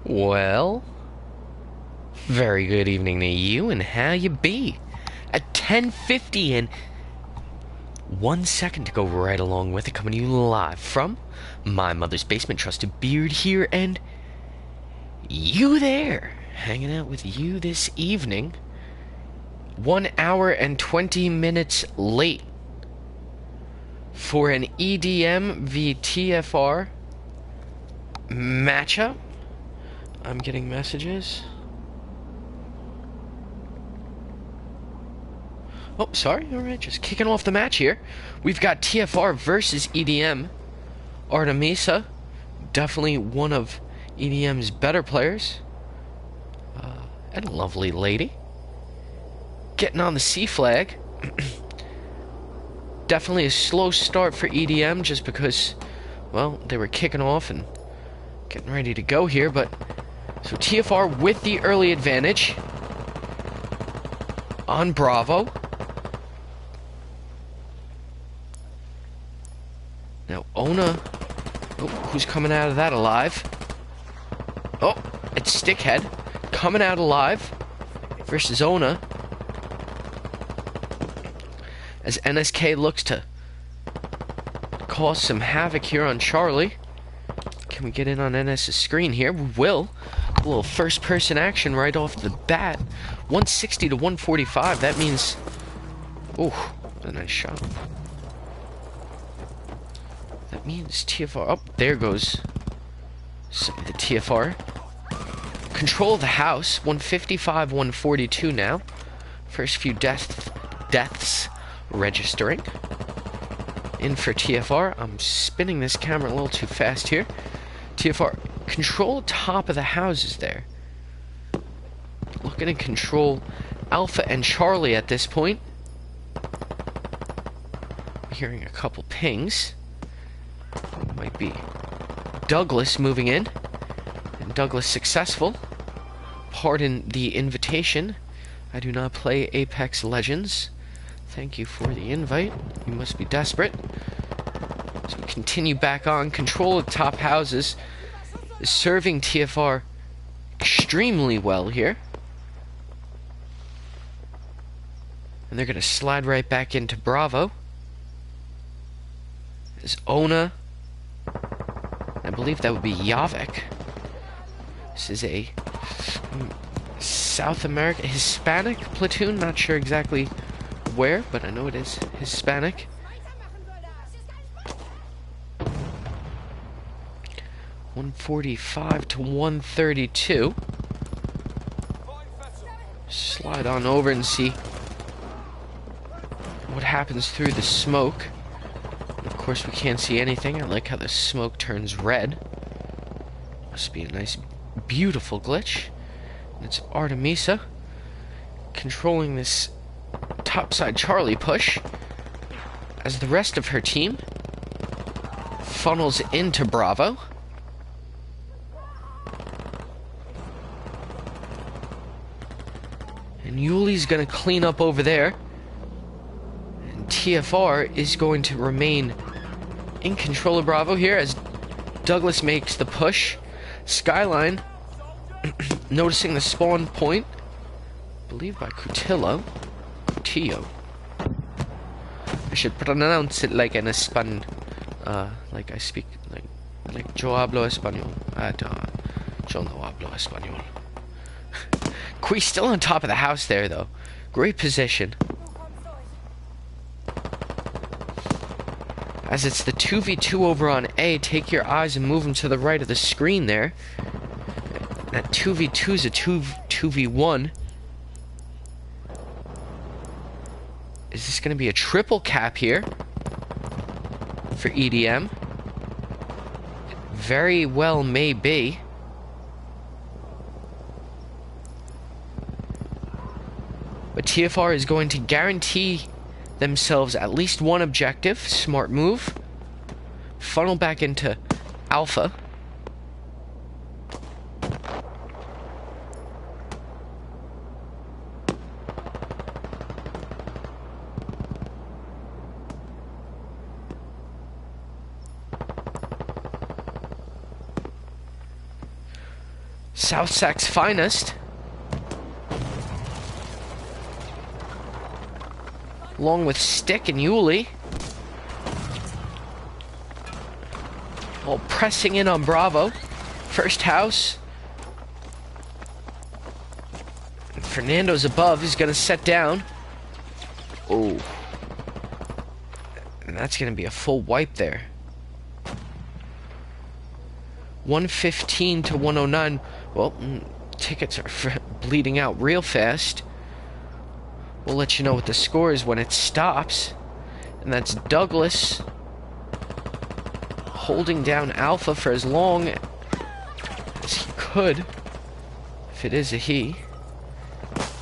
Well, very good evening to you, and how you be? At 10:50 and 1 second to go right along with it, coming to you live from my mother's basement. Trusted Beard here, and you there, hanging out with you this evening. 1 hour and 20 minutes late for an EDM v TFR matchup. I'm getting messages. Oh, sorry. Alright, just kicking off the match here. We've got TFR versus EDM. Artemisa, definitely one of EDM's better players. And a lovely lady. Getting on the C flag. Definitely a slow start for EDM just because, well, they were kicking off and getting ready to go here, but so TFR with the early advantage on Bravo. Now Ona, oh, who's coming out of that alive? Oh, it's Stickhead coming out alive versus Ona, as NSK looks to cause some havoc here on Charlie. Can we get in on NS's screen here? We will. A little first-person action right off the bat. 160 to 145. That means... oh, what a nice shot. That means TFR... oh, there goes some of the TFR. Control of the house. 155, 142 now. First few deaths registering. In for TFR. I'm spinning this camera a little too fast here. TFR control top of the houses there. Looking to control Alpha and Charlie at this point. Hearing a couple pings. Might be Douglas moving in. And Douglas successful. Pardon the invitation. I do not play Apex Legends. Thank you for the invite. You must be desperate. So we continue back on. Control of top houses is serving TFR extremely well here. And they're going to slide right back into Bravo. There's Ona. I believe that would be Yavik. This is a South American Hispanic platoon. Not sure exactly where, but I know it is Hispanic. .145 to 132. Slide on over and see what happens through the smoke. And of course, we can't see anything. I like how the smoke turns red. Must be a nice, beautiful glitch. And it's Artemisa controlling this topside Charlie push as the rest of her team funnels into Bravo. And Yuli's gonna clean up over there. And TFR is going to remain in control of Bravo here as Douglas makes the push. Skyline noticing the spawn point, I believe by Cutillo. Cutillo. I should pronounce it like an like I speak, like yo hablo español. Yo no hablo español. Kui still on top of the house there, though. Great position. As it's the 2v2 over on A, take your eyes and move them to the right of the screen there. That 2v2 is a 2v1. Is this going to be a triple cap here for EDM? Very well may be. But TFR is going to guarantee themselves at least one objective. Smart move. Funnel back into Alpha. South Sac's finest. Along with Stick and Yuli. All pressing in on Bravo. First house. Fernando's above. He's going to set down. Oh. And that's going to be a full wipe there. 115 to 109. Well, tickets are bleeding out real fast. We'll let you know what the score is when it stops. And that's Douglas holding down Alpha for as long as he could. If it is a he.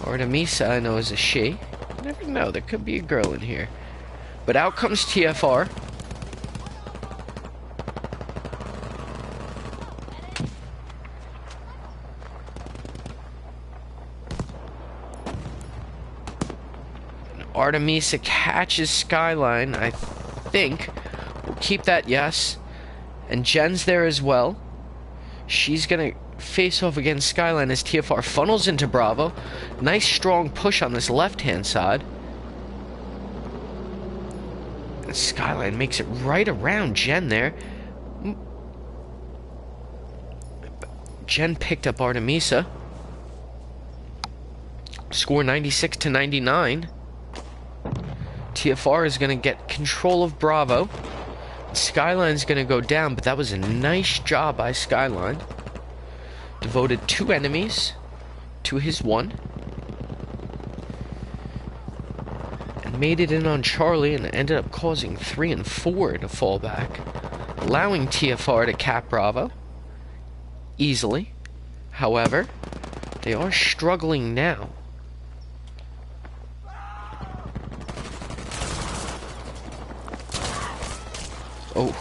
Artemisa, I know, is a she. You never know, there could be a girl in here. But out comes TFR. Artemisa catches Skyline, I think. We'll keep that, yes. And Jen's there as well. She's gonna face off against Skyline as TFR funnels into Bravo. Nice strong push on this left-hand side. And Skyline makes it right around Jen there. Jen picked up Artemisa. Score 96 to 99. TFR is going to get control of Bravo. Skyline's going to go down, but that was a nice job by Skyline. Devoted 2 enemies to his 1. And made it in on Charlie and ended up causing 3 and 4 to fall back. Allowing TFR to cap Bravo easily. However, they are struggling now. Oh.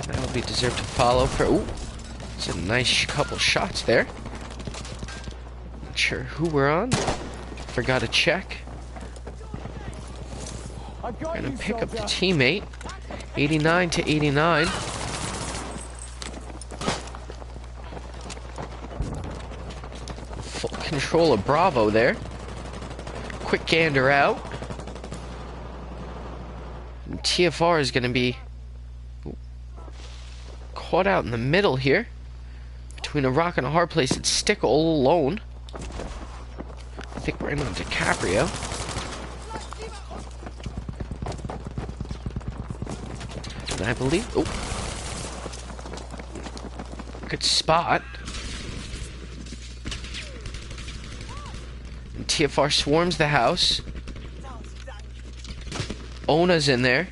That'll be deserved to follow for... Ooh. It's a nice couple shots there. Not sure who we're on. Forgot to check. Gonna pick up the teammate. 89 to 89. Full control of Bravo there. Quick gander out. And TFR is going to be caught out in the middle here. Between a rock and a hard place. It's Stick all alone. I think we're in on DiCaprio. And I believe... Oh. Good spot. And TFR swarms the house. Ona's in there.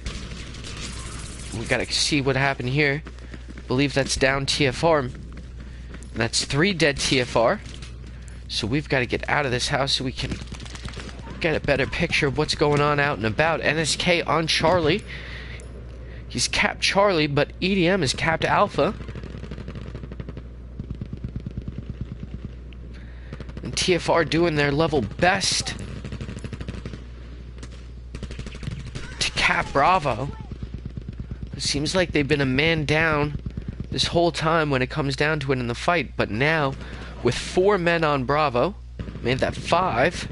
We gotta see what happened here. Believe that's down TFR. And that's 3 dead TFR. So we've got to get out of this house so we can get a better picture of what's going on out and about. NSK on Charlie. He's capped Charlie, but EDM is capped Alpha. And TFR doing their level best to cap Bravo. It seems like they've been a man down this whole time when it comes down to it in the fight. But now, with 4 men on Bravo, made that 5,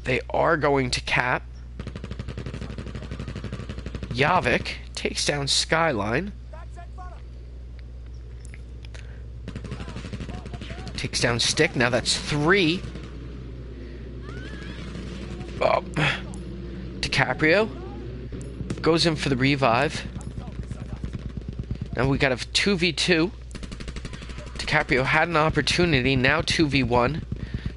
they are going to cap. Yavik takes down Skyline. Takes down Stick. Now that's 3. Oh. DiCaprio goes in for the revive. Now we got a 2v2. DiCaprio had an opportunity. Now 2v1.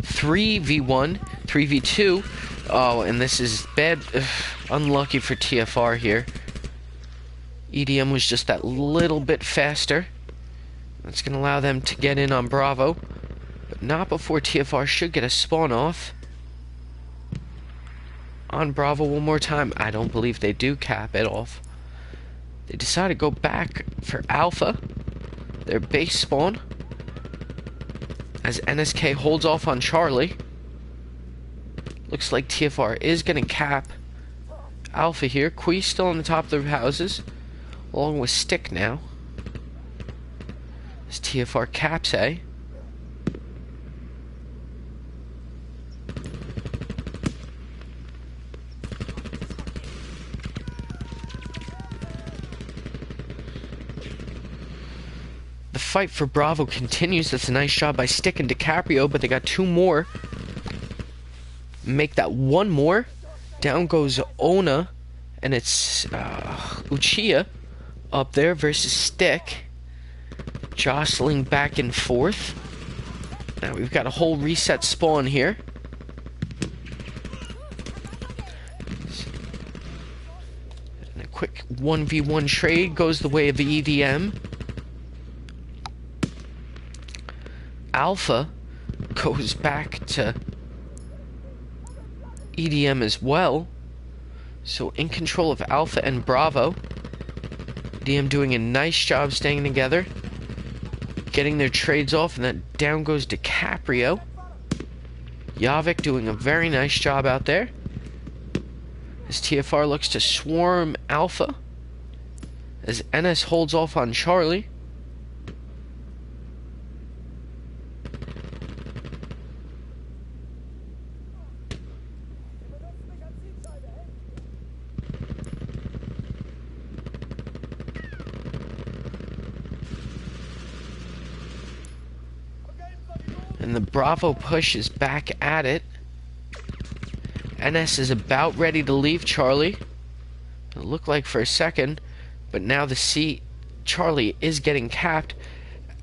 3v1. 3v2. Oh, and this is bad. Unlucky for TFR here. EDM was just that little bit faster. That's going to allow them to get in on Bravo. But not before TFR should get a spawn off. On Bravo one more time. I don't believe they do cap it off. They decide to go back for Alpha. Their base spawn. As NSK holds off on Charlie. Looks like TFR is going to cap Alpha here. Quee still on the top of the houses. Along with Stick now. As TFR caps A. The fight for Bravo continues. That's a nice job by Stick and DiCaprio, but they got two more. Make that one more. Down goes Ona, and it's Uchiha up there versus Stick. Jostling back and forth. Now we've got a whole reset spawn here. And a quick 1v1 trade goes the way of the EDM. Alpha goes back to EDM as well. So in control of Alpha and Bravo. EDM doing a nice job staying together. Getting their trades off, and then down goes DiCaprio. Yavik doing a very nice job out there. As TFR looks to swarm Alpha. As NS holds off on Charlie. And the Bravo push is back at it. NS is about ready to leave Charlie. It looked like for a second, but now the C Charlie is getting capped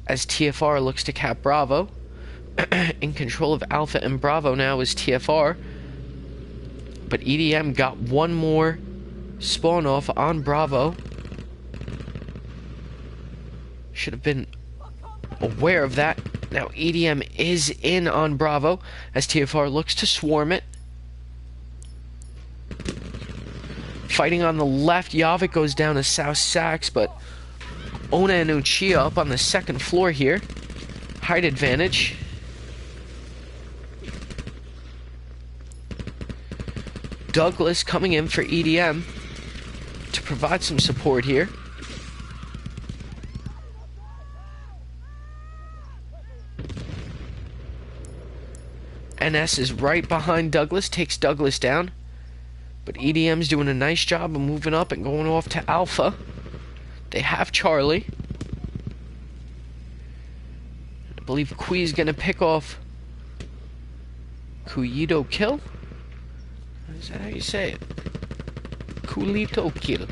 as TFR looks to cap Bravo. In control of Alpha and Bravo now is TFR. But EDM got one more spawn off on Bravo. Should have been aware of that. Now EDM is in on Bravo as TFR looks to swarm it. Fighting on the left, Yavik goes down to South Sax, but Ona and Uchiha up on the second floor here. Height advantage. Douglas coming in for EDM to provide some support here. NS is right behind Douglas, takes Douglas down. But EDM's doing a nice job of moving up and going off to Alpha. They have Charlie. I believe Qui's gonna pick off Kuito Kill. Is that how you say it? Kulito Kill.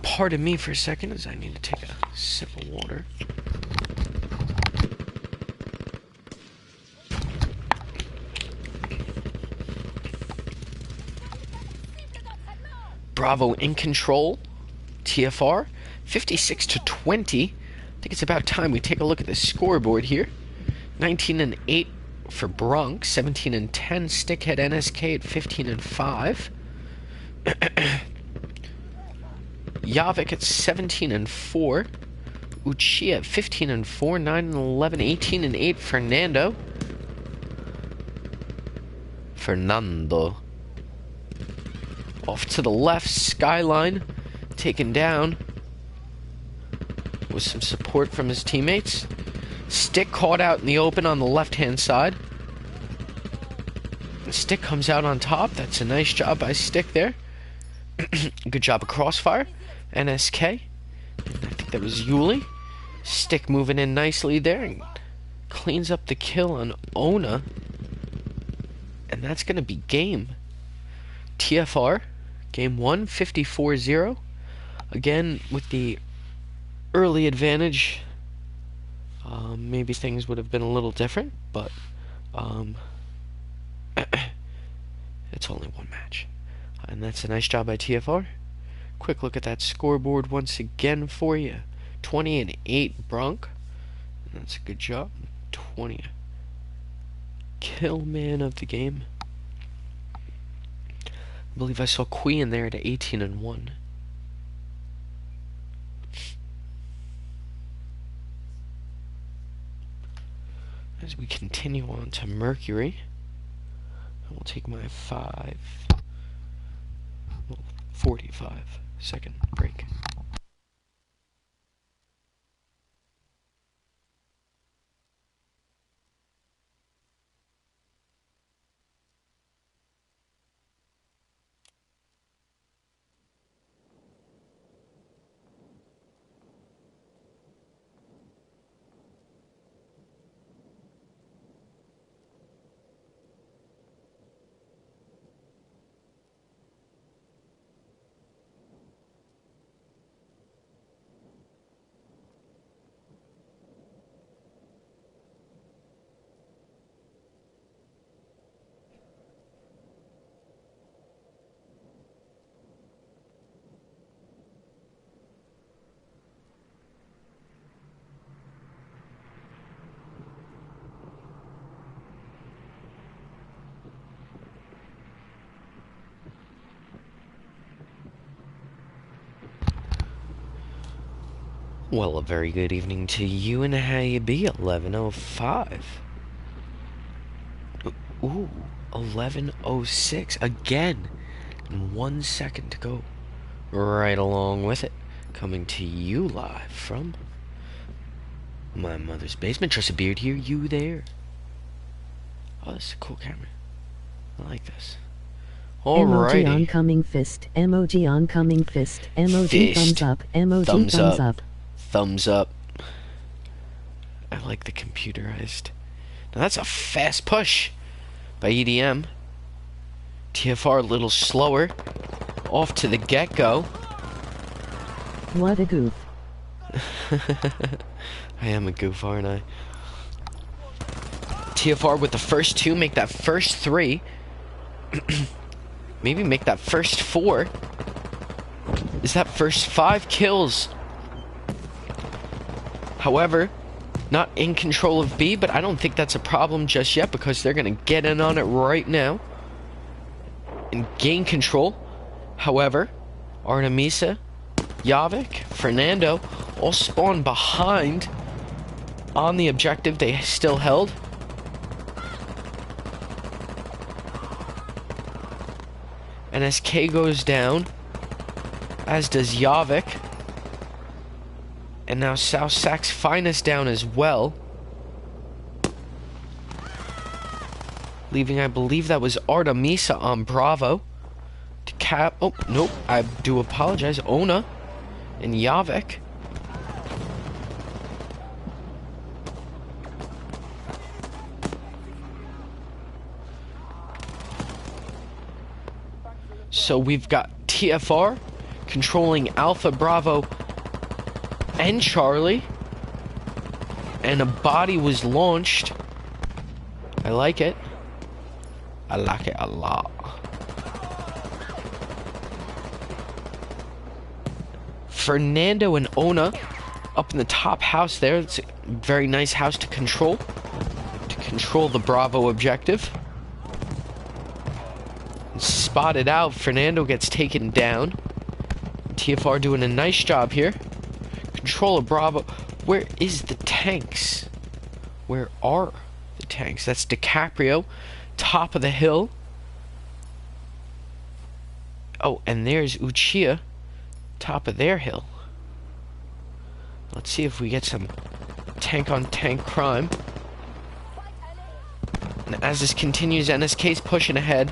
Pardon me for a second as I need to take a sip of water. Bravo in control. TFR 56 to 20. I think it's about time we take a look at the scoreboard here. 19 and 8 for Bronx, 17 and 10 Stickhead NSK at 15 and 5. Yavik at 17 and 4. Uchiha at 15 and 4, 9 and 11, 18 and 8 Fernando. Off to the left, Skyline taken down with some support from his teammates. Stick caught out in the open on the left-hand side. Stick comes out on top. That's a nice job by Stick there. Good job of Crossfire. NSK. And I think that was Yuli. Stick moving in nicely there and cleans up the kill on Ona. And that's going to be game. TFR. Game 1, 54-0. Again, with the early advantage, maybe things would have been a little different, but it's only one match. And that's a nice job by TFR. Quick look at that scoreboard once again for you. 20 and 8 Bronk. And that's a good job. 20 kill man of the game. I believe I saw Qui in there at 18 and 1. As we continue on to Mercury, I will take my 45 second break. Well, a very good evening to you, and how you be? 11:05. Ooh, 11:06 again. And 1 second to go. Right along with it. Coming to you live from my mother's basement. Just a beard here, you there. Oh, this is a cool camera. I like this. Alrighty. Emoji oncoming fist. Emoji oncoming fist. Emoji Fist. thumbs up. Emoji Thumbs thumbs up. up. Thumbs up. I like the computerized. Now that's a fast push by EDM. TFR a little slower. Off to the get-go. What a goof. I am a goof, aren't I? TFR with the first two, make that first three. Maybe make that first four. Is that first 5 kills? However, not in control of B, but I don't think that's a problem just yet because they're going to get in on it right now and gain control. However, Artemisa, Yavik, Fernando all spawn behind on the objective they still held. NSK goes down, as does Yavik. And now South Sack's Finest down as well. Leaving, I believe that was Artemisa on Bravo. To cap, oh, nope, I do apologize. Ona and Yavik. So we've got TFR controlling Alpha, Bravo, and Charlie. And a body was launched. I like it. I like it a lot. Fernando and Ona up in the top house there. It's a very nice house to control. To control the Bravo objective. Spotted out. Fernando gets taken down. TFR doing a nice job here. Control of Bravo. Where is the tanks? Where are the tanks? That's DiCaprio. Top of the hill. Oh, and there's Uchiha. Top of their hill. Let's see if we get some tank-on-tank crime. And as this continues, NSK's pushing ahead.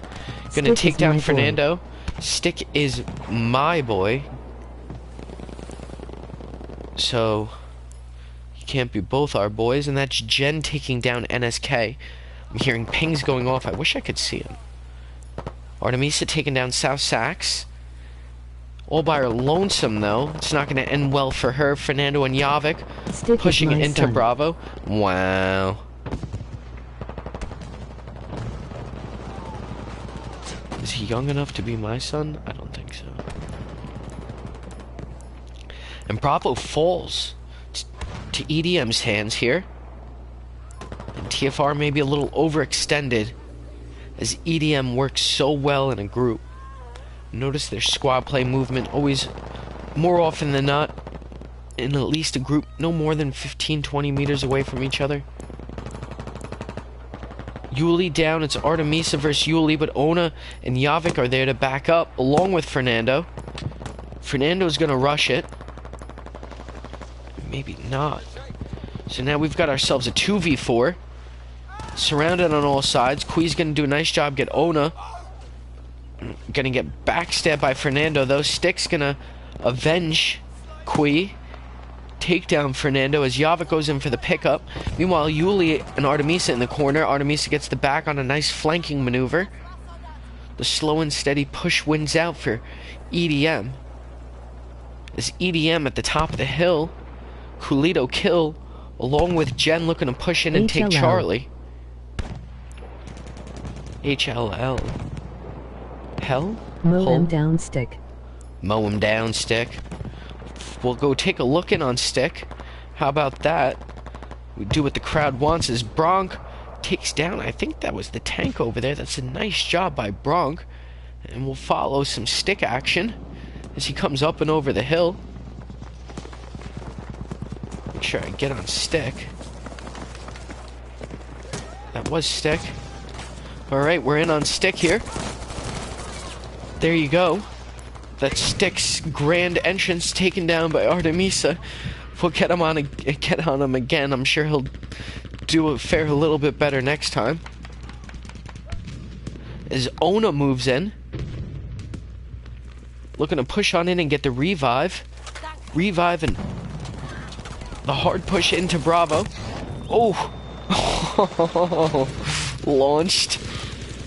Gonna take down Fernando. Stick is my boy. So, he can't be both our boys. And that's Jen taking down NSK. I'm hearing pings going off. I wish I could see him. Artemisa taking down South Sax. All by her lonesome, though. It's not going to end well for her. Fernando and Yavik pushing into Bravo. Wow. Is he young enough to be my son? I don't think so. And Bravo falls to EDM's hands here. And TFR may be a little overextended as EDM works so well in a group. Notice their squad play movement always, more often than not, in at least a group no more than 15-20 meters away from each other. Yuli down, it's Artemisa versus Yuli, but Ona and Yavik are there to back up, along with Fernando. Fernando's gonna rush it. Maybe not. So now we've got ourselves a 2v4. Surrounded on all sides. Kui's gonna do a nice job, get Ona. Gonna get backstabbed by Fernando, though. Stick's gonna avenge Kui. Take down Fernando as Yavik goes in for the pickup. Meanwhile, Yuli and Artemisa in the corner. Artemisa gets the back on a nice flanking maneuver. The slow and steady push wins out for EDM. As EDM at the top of the hill. Coolito kill, along with Jen looking to push in and take Charlie. HLL. Hell? Mow him down, Stick. Mow him down, Stick. We'll go take a look in on Stick. How about that? We do what the crowd wants as Bronk takes down, I think that was the tank over there. That's a nice job by Bronk. And we'll follow some Stick action as he comes up and over the hill. Make sure I get on stick. That was stick. Alright, we're in on stick here. There you go. That's Stick's grand entrance taken down by Artemisa. We'll get on him again. I'm sure he'll fare a little bit better next time. As Ona moves in. Looking to push on in and get the revive. Revive and the hard push into Bravo. Oh! Launched.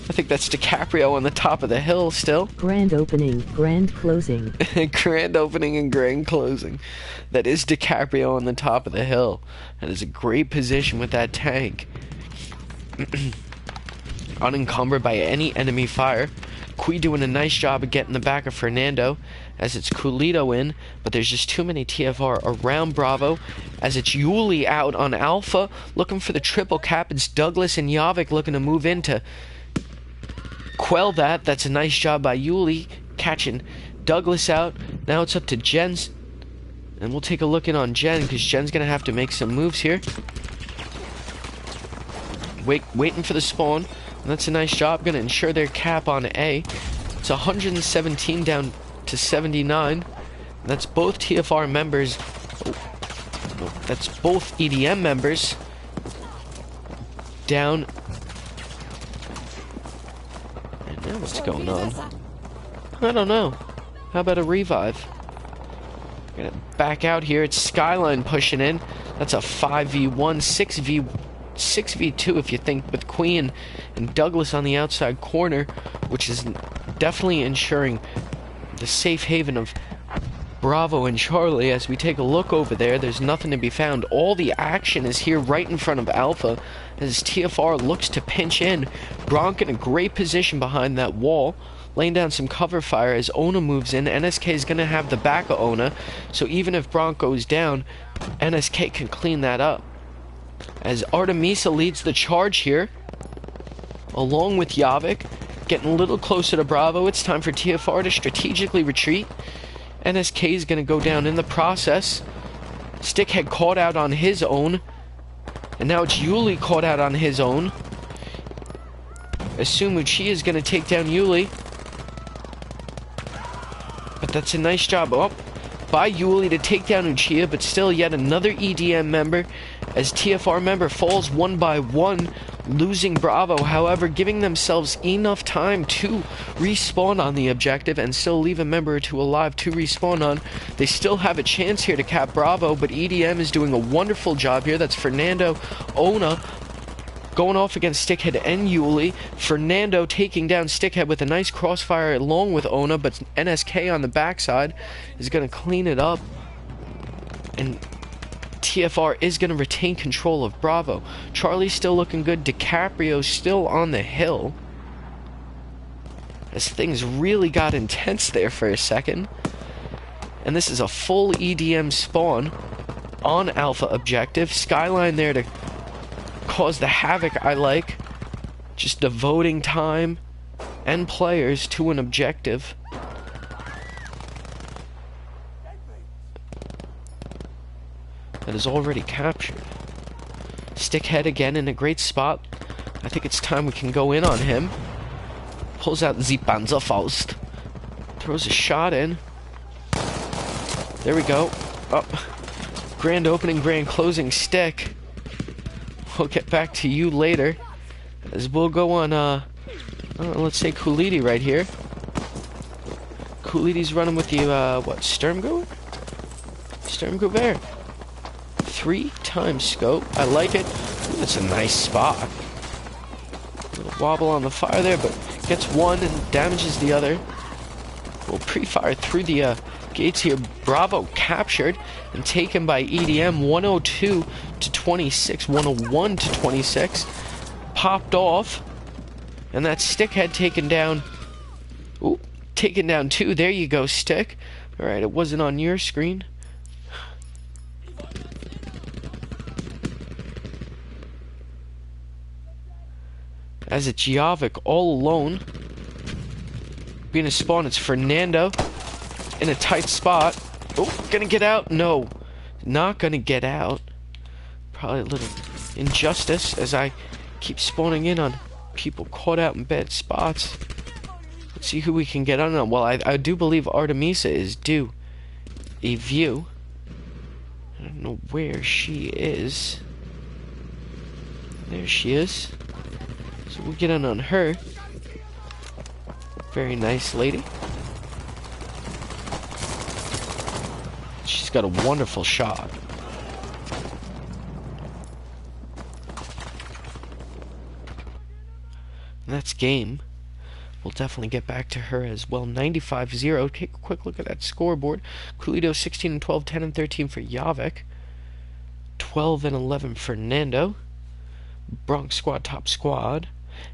I think that's DiCaprio on the top of the hill still. Grand opening, grand closing. Grand opening and grand closing. That is DiCaprio on the top of the hill. That is a great position with that tank. Unencumbered by any enemy fire. Kui doing a nice job of getting the back of Fernando as it's Coolito in, but there's just too many TFR around Bravo as it's Yuli out on Alpha looking for the triple cap. It's Douglas and Yavik looking to move in to quell that. That's a nice job by Yuli catching Douglas out. Now it's up to Jen's, and we'll take a look in on Jen because Jen's gonna have to make some moves here. Waiting for the spawn. And that's a nice job. Gonna ensure their cap on A. It's 117 down to 79. And that's both TFR members. Oh, that's both EDM members. Down. And now what's going on? I don't know. How about a revive? Gonna back out here. It's Skyline pushing in. That's a 5v1, 6v2 if you think, with Queen and Douglas on the outside corner, which is definitely ensuring the safe haven of Bravo and Charlie. As we take a look over there, there's nothing to be found. All the action is here right in front of Alpha as TFR looks to pinch in. Bronk in a great position behind that wall, laying down some cover fire as Ona moves in. NSK is going to have the back of Ona, so even if Bronk goes down, NSK can clean that up. As Artemisa leads the charge here, along with Yavik, getting a little closer to Bravo. It's time for TFR to strategically retreat. NSK is going to go down in the process. Stickhead caught out on his own, and now it's Yuli caught out on his own. Assume Uchi is going to take down Yuli, but that's a nice job by Yuli to take down Uchiha, but still yet another EDM member as TFR member falls one by one, losing Bravo, however giving themselves enough time to respawn on the objective and still leave a member or two alive to respawn on. They still have a chance here to cap Bravo, but EDM is doing a wonderful job here. That's Fernando, Ona going off against Stickhead and Yuli. Fernando taking down Stickhead with a nice crossfire along with Ona, but NSK on the backside is going to clean it up. And TFR is going to retain control of Bravo. Charlie's still looking good. DiCaprio still on the hill. As things really got intense there for a second. And this is a full EDM spawn on Alpha objective. Skyline there to cause the havoc I like. Just devoting time and players to an objective. That is already captured. Stickhead again in a great spot. I think it's time we can go in on him. Pulls out the Panzerfaust. Throws a shot in. There we go. Oh. Grand opening, grand closing stick. We'll get back to you later. As we'll go on, let's say Cooliti right here. Cooliti's running with the, Sturmgewehr? Sturmgewehr. 3 times scope. I like it. Ooh, that's a nice spot. A little wobble on the fire there, but gets one and damages the other. We'll pre-fire through the gates here. Bravo captured and taken by EDM. 102 to 26. 101 to 26. Popped off. And that Stickhead taken down. Ooh, taken down 2. There you go, Stick. Alright, it wasn't on your screen. As it's Yavik all alone. Being a spawn, it's Fernando in a tight spot. Oh, gonna get out? No. Not gonna get out. Probably a little injustice as I keep spawning in on people caught out in bad spots. Let's see who we can get on. Well, I do believe Artemisa is due a view. I don't know where she is. There she is. So we'll get on her. Very nice lady. She's got a wonderful shot. And that's game. We'll definitely get back to her as well. 95-0. Take a quick look at that scoreboard. Coolito 16 and 12, 10 and 13 for Yavik. 12 and 11 for Nando. Bronx Squad top squad.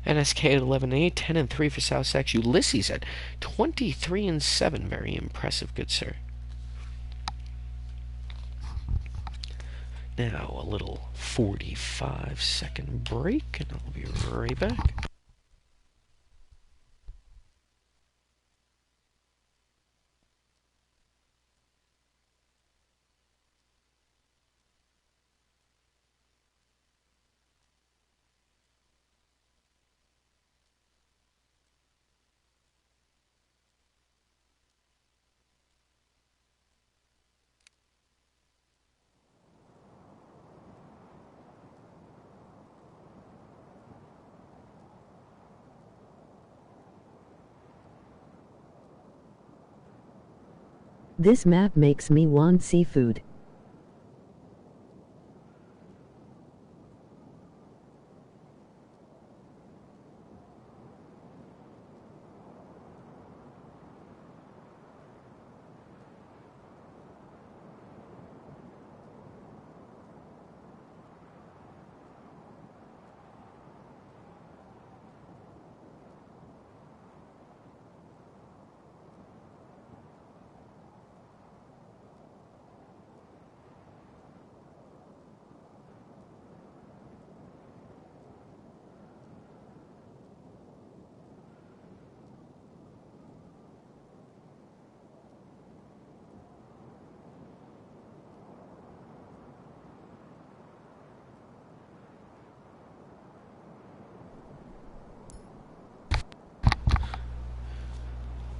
NSK at 11 and 8, 10 and 3 for South Sex. Ulysses at 23 and 7. Very impressive, good sir. Now a little 45-second break, and I'll be right back. This map makes me want seafood.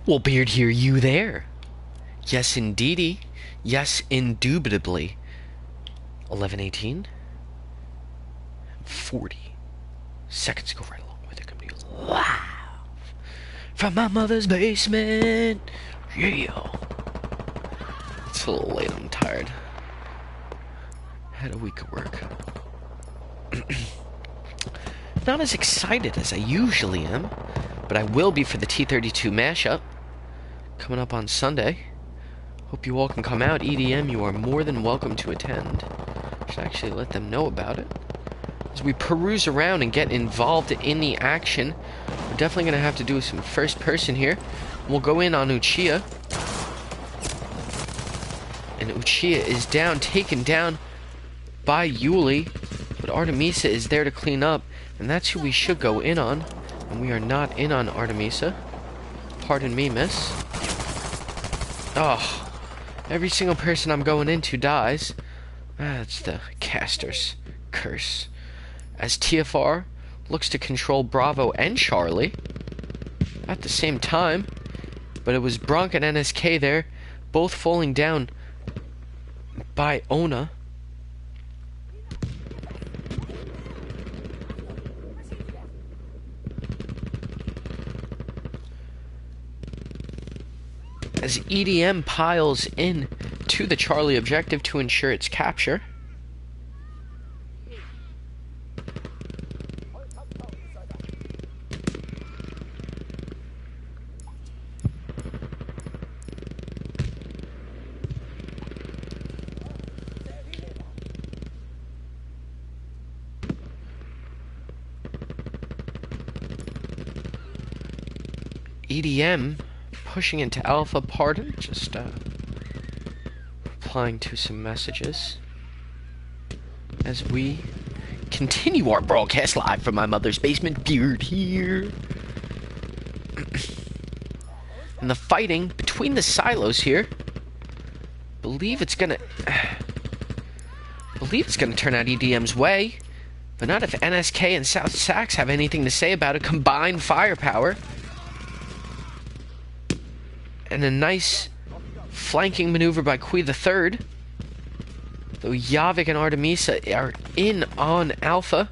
Well, Beard, hear you there? Yes, indeedy. Yes, indubitably. 11:18. 40 seconds go right along with it. Coming to you live from my mother's basement. Yeah. It's a little late. I'm tired. Had a week of work. Not as excited as I usually am, but I will be for the T32 mashup coming up on Sunday. Hope you all can come out. EDM, you are more than welcome to attend. I should actually let them know about it. As we peruse around and get involved in the action, we're definitely going to have to do some first person here. We'll go in on Uchiha. And Uchiha is down, taken down by Yuli. But Artemisa is there to clean up. And that's who we should go in on. And we are not in on Artemisa. Pardon me, miss. Oh, every single person I'm going into dies. That's the caster's curse. As TFR looks to control Bravo and Charlie at the same time. But it was Bronk and NSK there, both falling down by Ona. As EDM piles in to the Charlie objective to ensure its capture. EDM pushing into Alpha, pardon, just replying to some messages as we continue our broadcast live from my mother's basement. Beard here. And the fighting between the silos here, believe it's gonna believe it's going to turn out EDM's way, but not if NSK and South Sax have anything to say about it. Combined firepower. And a nice flanking maneuver by Kui the Third. Though Yavik and Artemisa are in on Alpha.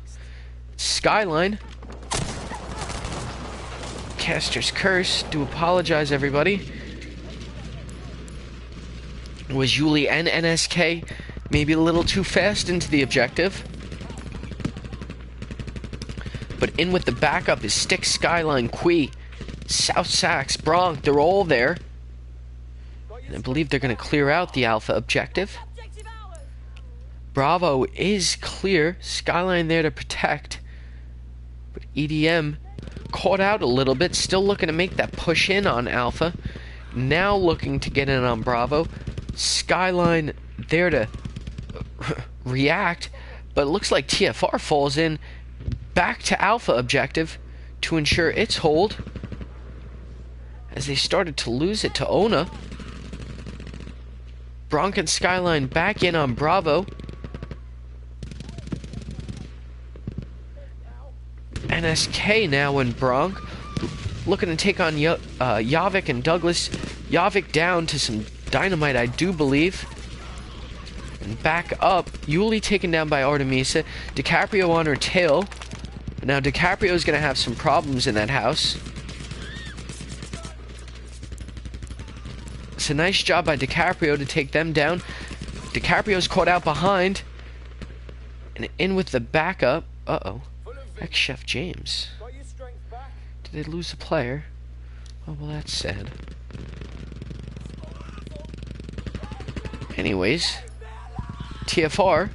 Skyline. Caster's Curse. Do apologize, everybody. Was Yuli and NSK maybe a little too fast into the objective? But in with the backup is Stick, Skyline, Kui, South Sax, Bronx. They're all there. And I believe they're going to clear out the Alpha objective. Bravo is clear. Skyline there to protect. But EDM caught out a little bit. Still looking to make that push in on Alpha. Now looking to get in on Bravo. Skyline there to react. But it looks like TFR falls in back to Alpha objective to ensure its hold. As they started to lose it to Ona. Bronx and Skyline back in on Bravo. NSK now in Bronx. Looking to take on Yavik and Douglas. Yavik down to some dynamite, I do believe. And back up. Yuli taken down by Artemisa. DiCaprio on her tail. Now DiCaprio's going to have some problems in that house. It's a nice job by DiCaprio to take them down. DiCaprio's caught out behind. And in with the backup. Uh-oh. Ex-Chef James. Did they lose a player? Oh, well, that's sad. Anyways. TFR.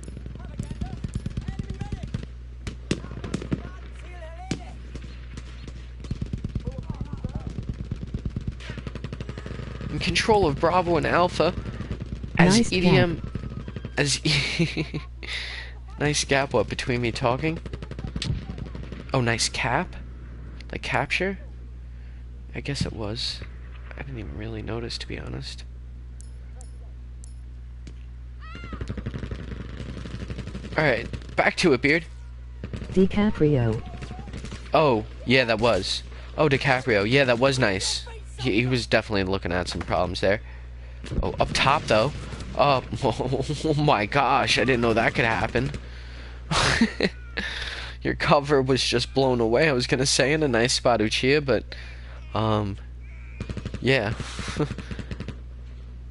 In control of Bravo and Alpha. As nice EDM... As... Nice gap, what, between me talking? Oh, nice cap? Like capture? I guess it was. I didn't even really notice, to be honest. Alright, back to it, Beard. DiCaprio. Oh, yeah, that was. Oh, DiCaprio. Yeah, that was nice. He was definitely looking at some problems there. Oh, up top, though. Oh my gosh, I didn't know that could happen. Your cover was just blown away, I was gonna say, in a nice spot, Uchiha, but, yeah.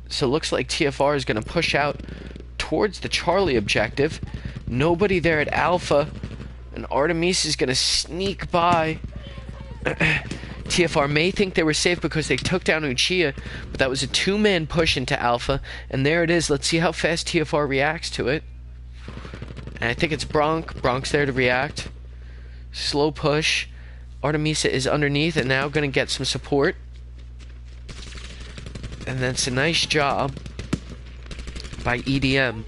So it looks like TFR is gonna push out towards the Charlie objective. Nobody there at Alpha, and Artemis is gonna sneak by. TFR may think they were safe because they took down Uchiha, but that was a two-man push into Alpha, and there it is. Let's see how fast TFR reacts to it. And I think it's Bronx. Bronx there to react. Slow push. Artemisa is underneath and now going to get some support. And that's a nice job by EDM.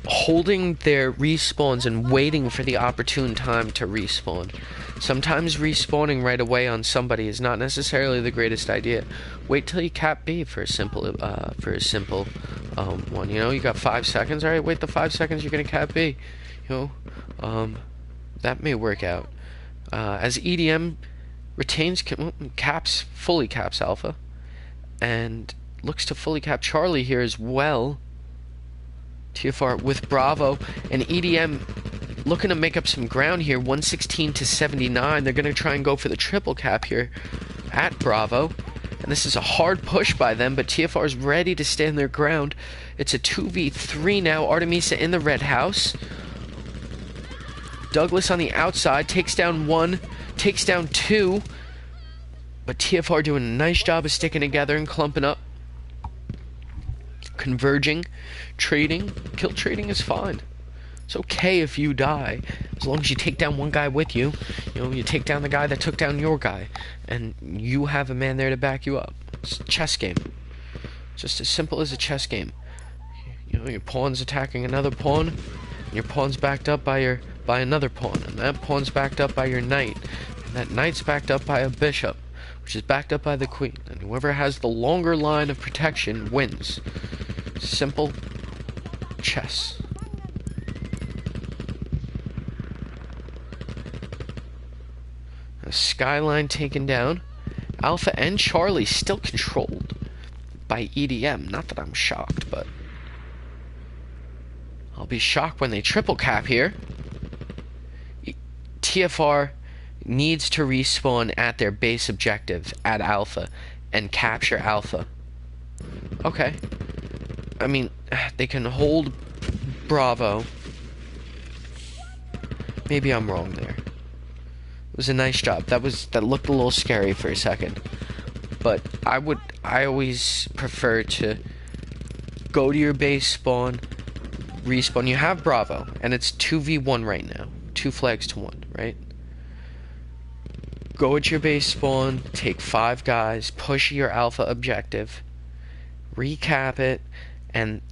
Holding their respawns and waiting for the opportune time to respawn. Sometimes respawning right away on somebody is not necessarily the greatest idea. Wait till you cap B for a simple one. You know, you got 5 seconds. All right, wait the 5 seconds. You're gonna cap B. You know, that may work out. As EDM retains fully caps Alpha, and looks to fully cap Charlie here as well. TFR with Bravo and EDM looking to make up some ground here. 116 to 79. They're going to try and go for the triple cap here at Bravo. And this is a hard push by them, but TFR is ready to stand their ground. It's a 2v3 now. Artemisa in the red house. Douglas on the outside. Takes down one. Takes down two. But TFR doing a nice job of sticking together and clumping up. Converging. Trading. Kill trading is fine. It's okay if you die, as long as you take down one guy with you. You know, you take down the guy that took down your guy, and you have a man there to back you up. It's a chess game. Just as simple as a chess game. You know, your pawn's attacking another pawn, and your pawn's backed up by another pawn, and that pawn's backed up by your knight, and that knight's backed up by a bishop, which is backed up by the queen, and whoever has the longer line of protection wins. Simple. chess. A Skyline taken down. Alpha and Charlie still controlled by EDM. Not that I'm shocked, but I'll be shocked when they triple cap here. TFR needs to respawn at their base objective at Alpha and capture Alpha. Okay. I mean, they can hold Bravo. Maybe I'm wrong there. It was a nice job. That looked a little scary for a second. But I always prefer to go to your base spawn, respawn. You have Bravo, and it's 2v1 right now. 2 flags to 1, right? Go at your base spawn, take 5 guys, push your Alpha objective, recap it, and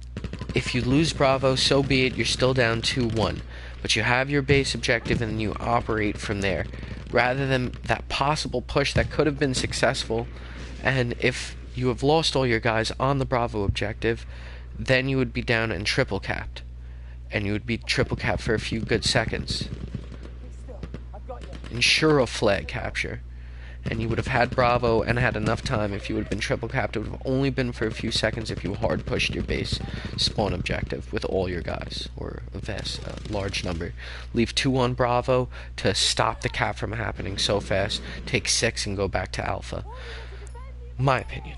if you lose Bravo, so be it, you're still down 2-1. But you have your base objective and you operate from there. Rather than that possible push that could have been successful, and if you have lost all your guys on the Bravo objective, then you would be down and triple capped. And you would be triple capped for a few good seconds. Ensure a flag capture. And you would have had Bravo and had enough time. If you would have been triple capped, it would have only been for a few seconds if you hard pushed your base spawn objective with all your guys, or a large number. Leave 2 on Bravo to stop the cap from happening so fast. Take 6 and go back to Alpha. My opinion.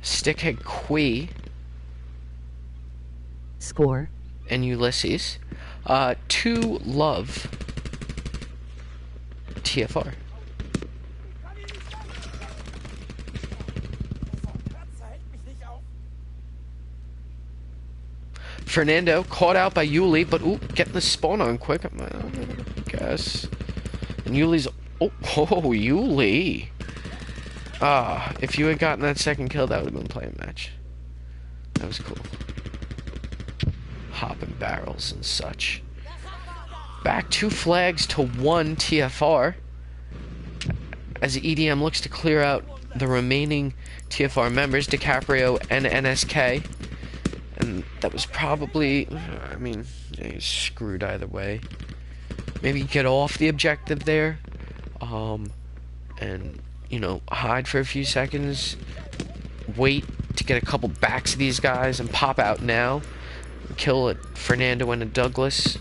Stickhead Quee Score. and Ulysses. 2 love TFR. Fernando caught out by Yuli, but ooh, getting the spawn on quick, I guess. And Yuli's oh Yuli. If you had gotten that second kill, that would have been playing match. That was cool. Hopping barrels and such. Back 2 flags to 1 TFR as EDM looks to clear out the remaining TFR members, DiCaprio and NSK. And that was probably, I mean, he's screwed either way. Maybe get off the objective there, and, you know, hide for a few seconds, wait to get a couple backs of these guys and pop out now. Kill a Fernando and a Douglas,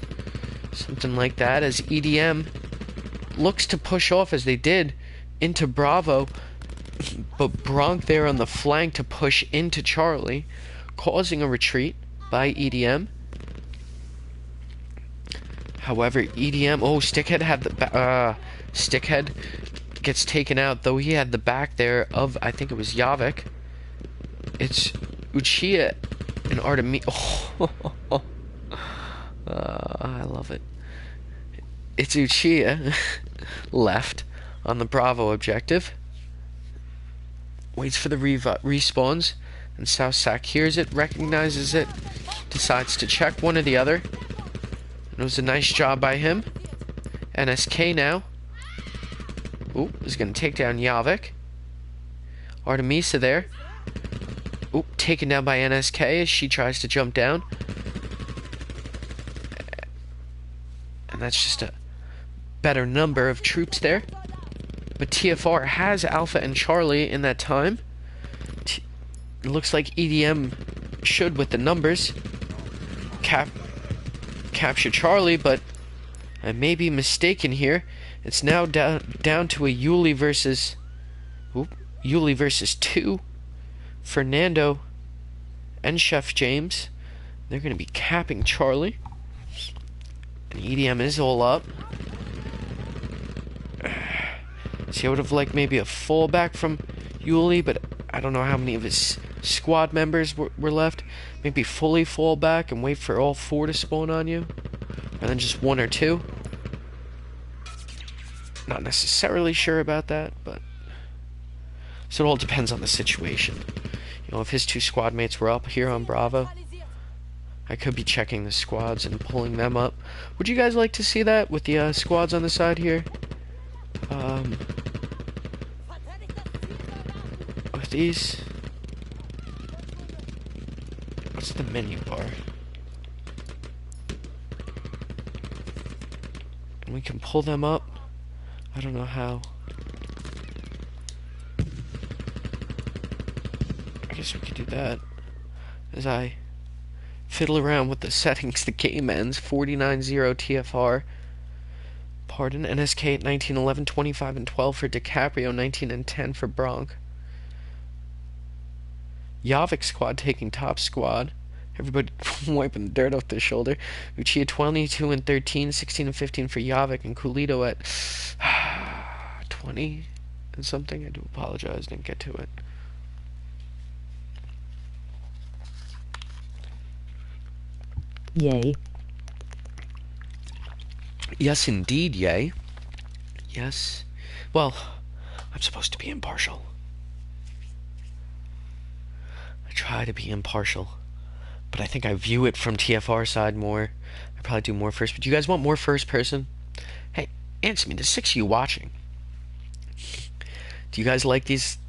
something like that, as EDM looks to push off as they did into Bravo, but Bronk there on the flank to push into Charlie, causing a retreat by EDM. However, EDM, Stickhead had the Stickhead gets taken out, though he had the back there of, I think it was Yavik. It's Uchiha and Artemis. I love it. It's Uchiha left on the Bravo objective. Waits for the respawns, and South Sac hears it, recognizes it, decides to check one or the other. And it was a nice job by him. NSK now. Ooh, is going to take down Yavik. Artemisa there. Ooh, taken down by NSK as she tries to jump down. And that's just a better number of troops there. But TFR has Alpha and Charlie in that time. It looks like EDM should with the numbers capture Charlie, but I may be mistaken here. It's now down to a Yuli versus 2. Fernando and Chef James. They're going to be capping Charlie. And EDM is all up. See, I would have liked maybe a fallback from Yuli, but I don't know how many of his squad members were left. Maybe fully fall back and wait for all 4 to spawn on you, rather than just 1 or 2. Not necessarily sure about that, but so it all depends on the situation. You know, if his 2 squad mates were up here on Bravo, I could be checking the squads and pulling them up. Would you guys like to see that with the squads on the side here? With these, What's the menu bar? And we can pull them up. I don't know how. I guess we could do that. As I fiddle around with the settings, the game ends. 49-0 TFR. Pardon. NSK at 19, 11, 25, and 12 for DiCaprio. 19 and 10 for Bronk. Yavik squad taking top squad. Everybody wiping the dirt off their shoulder. Uchiha 22 and 13, 16 and 15 for Yavik, and Kulito at 20 and something. I do apologize, didn't get to it. Yay. Yes, indeed, yay. Yes. Well, I'm supposed to be impartial. I try to be impartial. But I think I view it from TFR side more. I probably do more first. But do you guys want more first person? Hey, answer me. There's 6 of you watching. Do you guys like these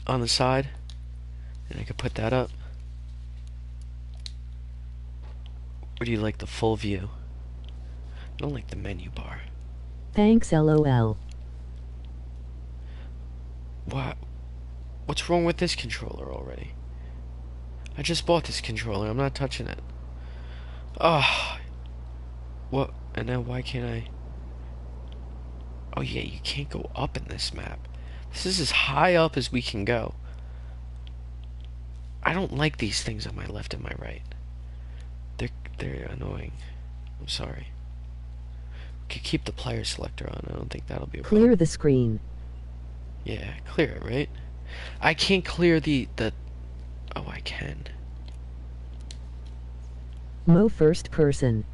on the side? And I could put that up. Or do you like the full view? I don't like the menu bar. Thanks LOL. What? What's wrong with this controller already? I just bought this controller. I'm not touching it. Oh. What? And now why can't I? Oh yeah, you can't go up in this map. This is as high up as we can go. I don't like these things on my left and my right. They're annoying. I'm sorry. We could keep the player selector on. I don't think that'll be a problem. Clear the screen. Yeah, clear it, right? I can't clear the... Oh, I can. Mo first person.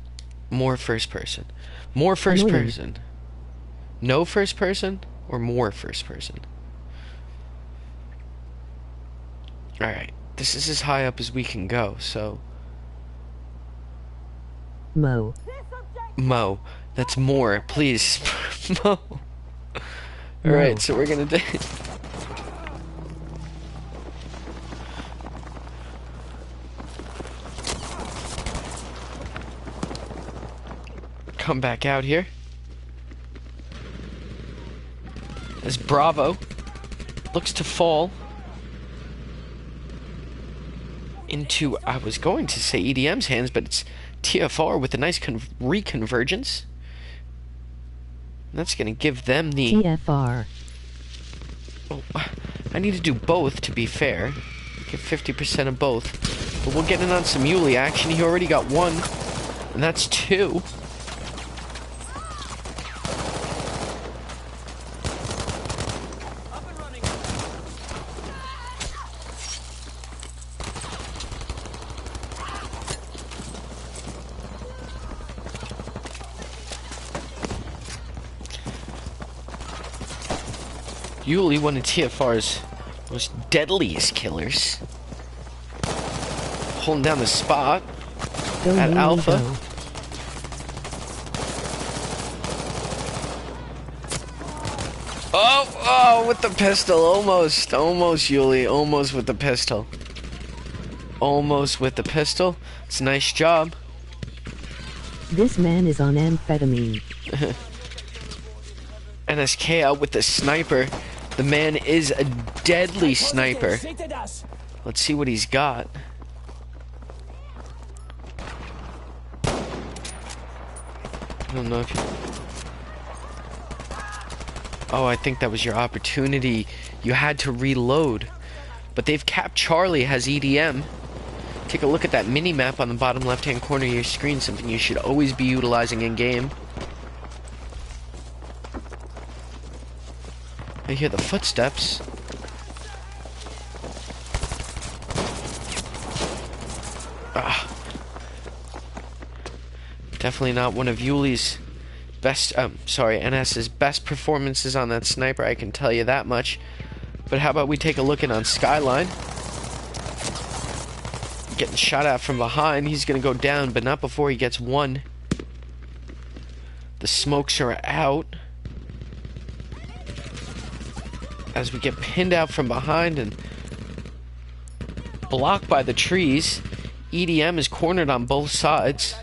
More first person. More first Annoying. person. No first person or more first person? Alright. This is as high up as we can go, so... Mo. Mo. That's more, please. Mo. Alright, so we're gonna do... Come back out here. As Bravo looks to fall into, I was going to say EDM's hands, but it's TFR with a nice reconvergence. That's going to give them the... TFR. Oh, I need to do both, to be fair. Get 50% of both. But we'll get in on some Yuli action. He already got 1. And that's 2. Yuli, one of TFR's most deadliest killers. Holding down the spot at Alpha. Oh, with the pistol. Almost, Yuli. Almost with the pistol. Almost with the pistol. It's a nice job. This man is on amphetamine. NSK out with the sniper. The man is a deadly sniper. Let's see what he's got. I don't know if you... Oh, I think that was your opportunity. You had to reload. But they've capped Charlie, has EDM. Take a look at that mini-map on the bottom left-hand corner of your screen, something you should always be utilizing in-game. I hear the footsteps. Definitely not one of Yuli's best, NS's best performances on that sniper, I can tell you that much. But how about we take a look in on Skyline. Getting shot at from behind. He's gonna go down, but not before he gets 1. The smokes are out. As we get pinned out from behind, and blocked by the trees. EDM is cornered on both sides.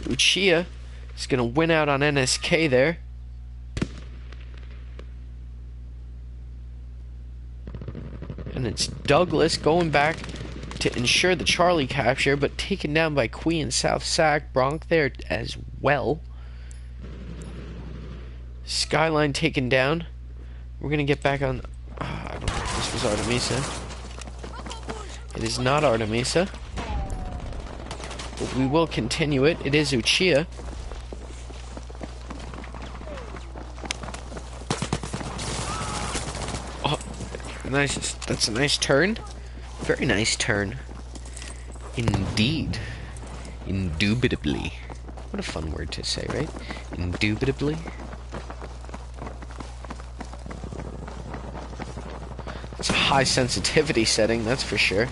Uchiha is going to win out on NSK there. And it's Douglas going back to ensure the Charlie capture, but taken down by Queen and South Sac. Bronk there as well. Skyline taken down. We're going to get back on... I don't know if this was Artemisa. It is not Artemisa. But we will continue it. It is Uchiha. Oh, nice. That's a nice turn. Very nice turn. Indeed. Indubitably. What a fun word to say, right? Indubitably. It's a high sensitivity setting, that's for sure.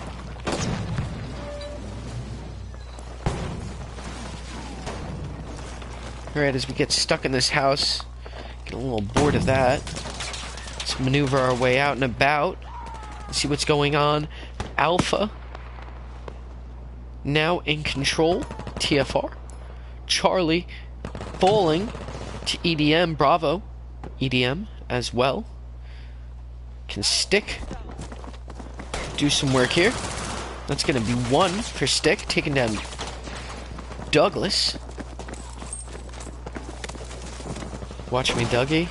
Alright, as we get stuck in this house, get a little bored of that. Let's maneuver our way out and about. See what's going on. Alpha now in control. TFR. Charlie falling to EDM. Bravo. EDM as well. Can Stick do some work here. That's going to be one for Stick. Taking down Douglas. Watch me, Dougie.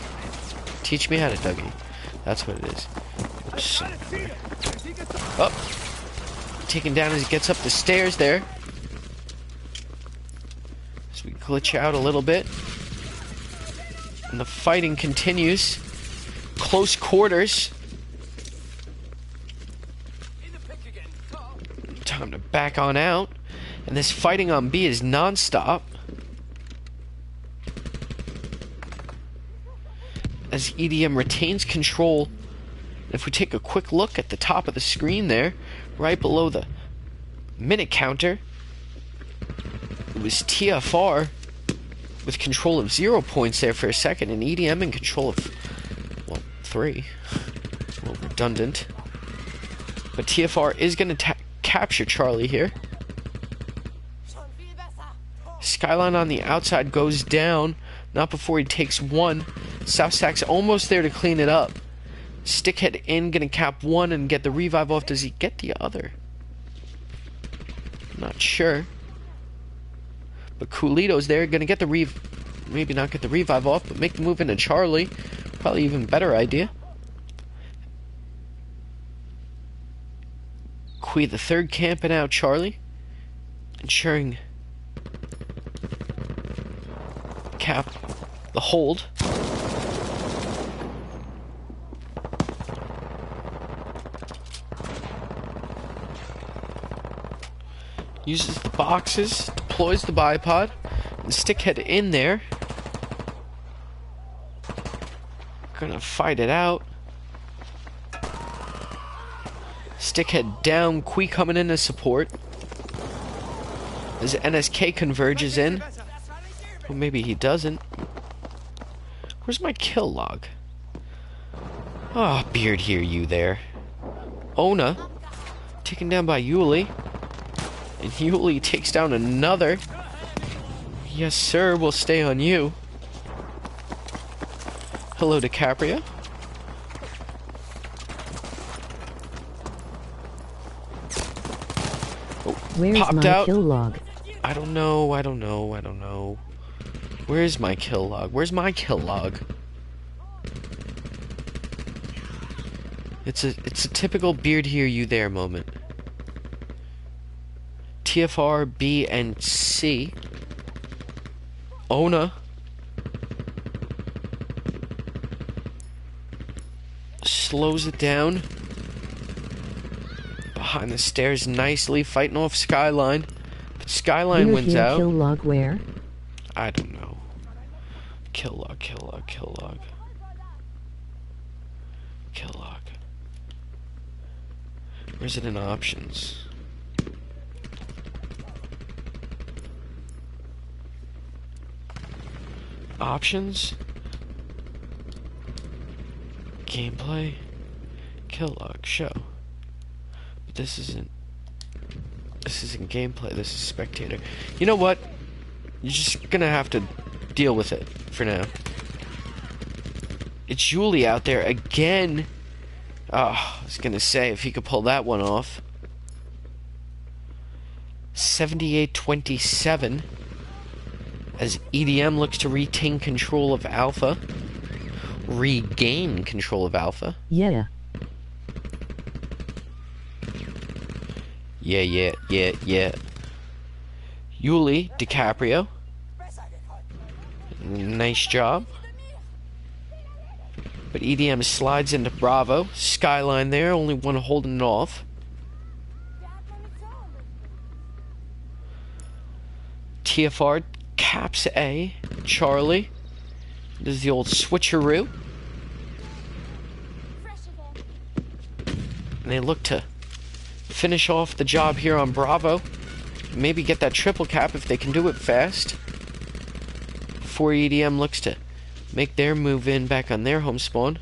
Teach me how to Dougie. That's what it is. Up. Taken down as he gets up the stairs there. As we glitch out a little bit. And the fighting continues. Close quarters. Time to back on out. And this fighting on B is non-stop. As EDM retains control. If we take a quick look at the top of the screen there, right below the minute counter, it was TFR with control of 0 points there for a second, and EDM in control of, well, 3. A little redundant. But TFR is going to capture Charlie here. Skyline on the outside goes down, not before he takes one. South Sac's almost there to clean it up. Stickhead in, gonna cap one and get the revive off. Does he get the other? Not sure. But Coolito's there, gonna get the maybe not get the revive off, but make the move into Charlie. Probably even better idea. Kui the third camping out Charlie. Ensuring cap the hold. Uses the boxes, deploys the bipod, and Stickhead in there. Gonna fight it out. Stickhead down, Kui coming in to support. As NSK converges in. Well, maybe he doesn't. Where's my kill log? Ah, oh, Beard here, you there. Ona, taken down by Yuli. And Yuli takes down another. Yes, sir, we'll stay on you. Hello, DiCaprio. Oh, where's popped my out. kill log? I don't know. Where's my kill log? Where's my kill log? It's a typical Beard here, you there moment. TFR, B, and C. Ona. Slows it down. Behind the stairs nicely, fighting off Skyline. But Skyline wins out. Kill log where? I don't know. Kill log. Kill log. Where's it in options? Options, gameplay, kill log, show. This isn't gameplay, this is spectator. You know what? You're just gonna have to deal with it for now. It's Julie out there again. Oh, I was gonna say, if he could pull that one off. 78-27. As EDM looks to retain control of Alpha. Regain control of Alpha. Yeah. Yeah. Yuli, DiCaprio. Nice job. But EDM slides into Bravo. Skyline there, only one holding it off. TFR caps A. Charlie does the old switcheroo. And they look to finish off the job here on Bravo. Maybe get that triple cap if they can do it fast. Before EDM looks to make their move in back on their home spawn.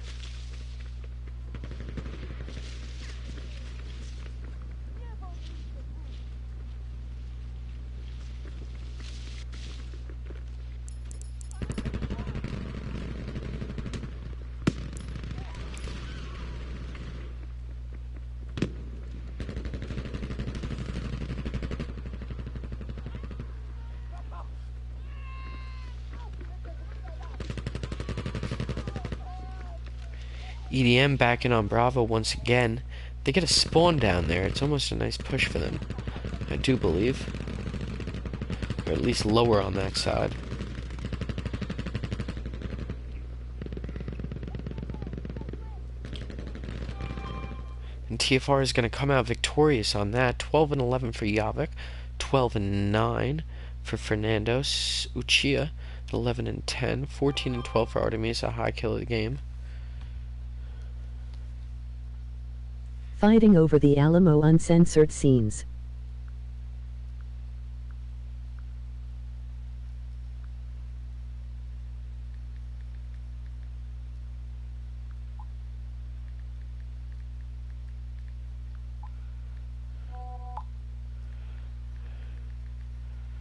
EDM backing on Bravo once again. They get a spawn down there. It's almost a nice push for them, I do believe. Or at least lower on that side. And TFR is going to come out victorious on that. 12-11 for Yavik. 12-9 for Fernando. Uchiha, 11-10. 14-12 for Artemis, a high kill of the game. Fighting over the Alamo uncensored scenes.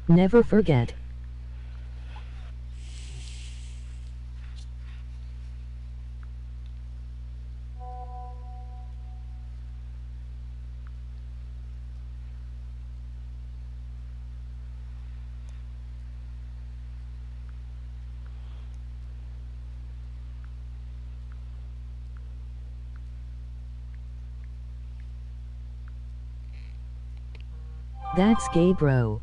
Never forget. That's gay, bro.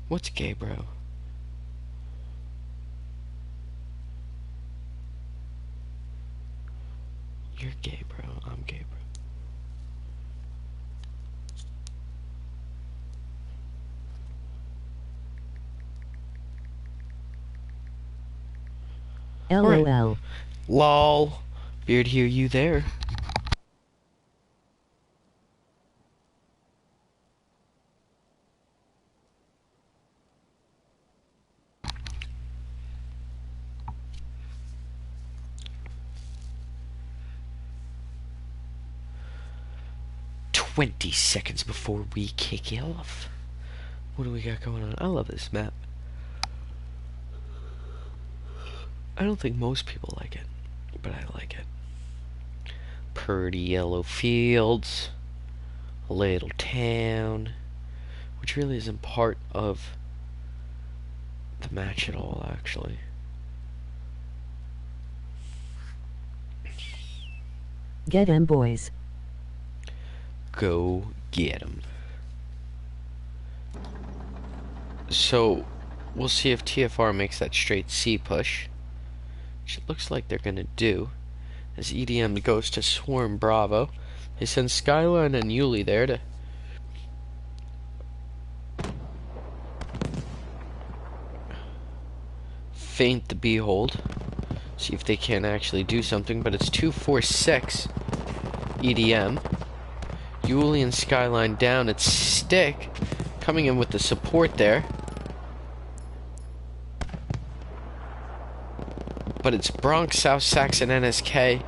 What's gay, bro? You're gay, bro. I'm gay, bro. LOL. Right. Lol. Beard, hear you there. "20 seconds before we kick it off." What do we got going on? I love this map. I don't think most people like it, but I like it. Pretty yellow fields, a little town, which really isn't part of the match at all, actually. Get 'em, boys. Go get 'em. So, we'll see if TFR makes that straight C push, which it looks like they're gonna do. As EDM goes to swarm Bravo, they send Skyline and Yuli there to feint the B-hold. See if they can actually do something, but it's 2-4-6 EDM. Yuli and Skyline down. It's Stick coming in with the support there. But it's Bronx, South Saxon, NSK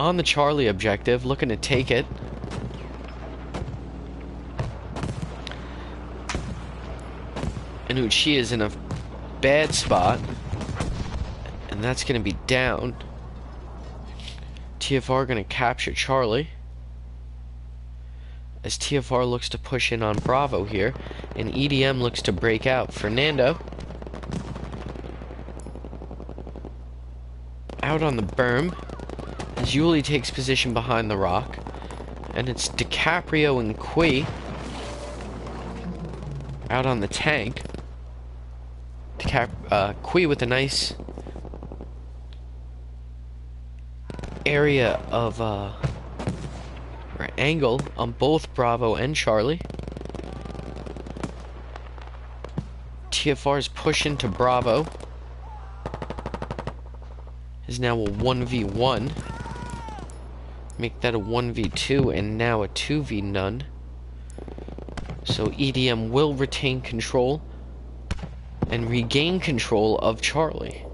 on the Charlie objective, looking to take it. And Uchi is in a bad spot. And that's going to be down. TFR going to capture Charlie. As TFR looks to push in on Bravo here. And EDM looks to break out. Fernando out on the berm. As Yuli takes position behind the rock. And it's DiCaprio and Kui out on the tank. Kui with a nice area of or angle on both Bravo and Charlie. TFR's push into Bravo is now a 1v1. Make that a 1v2 and now a 2v none. So EDM will retain control and regain control of Charlie.